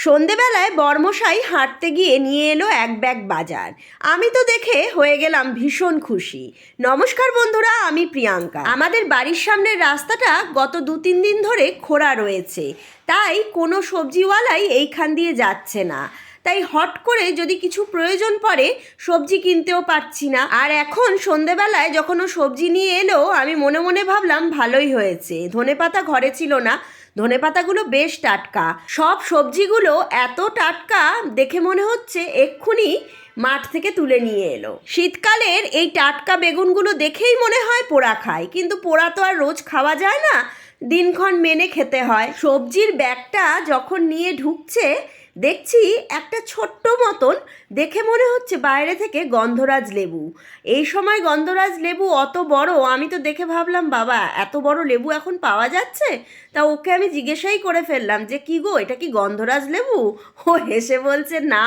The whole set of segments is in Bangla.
সন্ধেবেলায় বর্মশাই হাঁটতে গিয়ে নিয়ে এলো এক ব্যাগ বাজার। আমি তো দেখে হয়ে গেলাম ভীষণ খুশি। নমস্কার বন্ধুরা, আমি প্রিয়াঙ্কা। আমাদের বাড়ির সামনের রাস্তাটা গত 2-3 দিন ধরে খোঁড়া রয়েছে, তাই কোনো সবজিওয়ালাই এইখান দিয়ে যাচ্ছে না। তাই হট করে যদি কিছু প্রয়োজন পড়ে সবজি কিনতেও পারছি না। আর এখন সন্ধেবেলায় যখন ও সবজি নিয়ে এলো, আমি মনে মনে ভাবলাম ভালোই হয়েছে, ধনেপাতা ঘরে ছিল না। ধনেপাতাগুলো বেশ টাটকা, সব সবজিগুলো এত টাটকা দেখে মনে হচ্ছে এক্ষুনি মাঠ থেকে তুলে নিয়ে এলো। শীতকালের এই টাটকা বেগুনগুলো দেখেই মনে হয় পোড়া খায়, কিন্তু পোড়া তো আর রোজ খাওয়া যায় না, দিনক্ষণ মেনে খেতে হয়। সবজির ব্যাগটা যখন নিয়ে ঢুকছে দেখছি একটা ছোট্ট মতন, দেখে মনে হচ্ছে বাইরে থেকে গন্ধরাজ লেবু। এই সময় গন্ধরাজ লেবু অত বড়, আমি তো দেখে ভাবলাম বাবা এত বড় লেবু এখন পাওয়া যাচ্ছে। তা ওকে আমি জিজ্ঞাসাই করে ফেললাম যে কি গো, এটা কি গন্ধরাজ লেবু? ও হেসে বলছে না,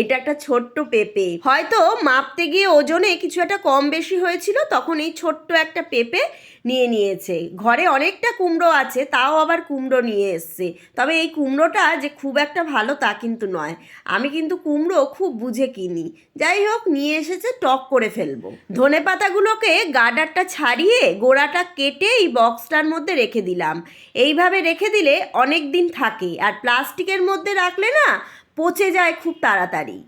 এটা একটা ছোট্ট পেঁপে। হয়তো মাপতে গিয়ে ওজনে কিছু একটা কম বেশি হয়েছিল, তখন এই ছোট্ট একটা পেঁপে নিয়ে নিয়েছে। ঘরে অনেকটা কুমড়ো আছে, তাও আবার কুমড়ো নিয়ে এসছে। তবে এই কুমড়োটা যে খুব একটা ভালো তা কিন্তু নয়, আমি কিন্তু কুমড়ো খুব বুঝে কিনি। যাই হোক, নিয়ে এসেছে, টক করে ফেলবো। ধনে পাতাগুলোকে গাডারটা ছাড়িয়ে গোড়াটা কেটে এই বক্সটার মধ্যে রেখে দিলাম। এইভাবে রেখে দিলে অনেক দিন থাকে, আর প্লাস্টিকের মধ্যে রাখলে না পচে যায় খুব তাড়াতাড়ি।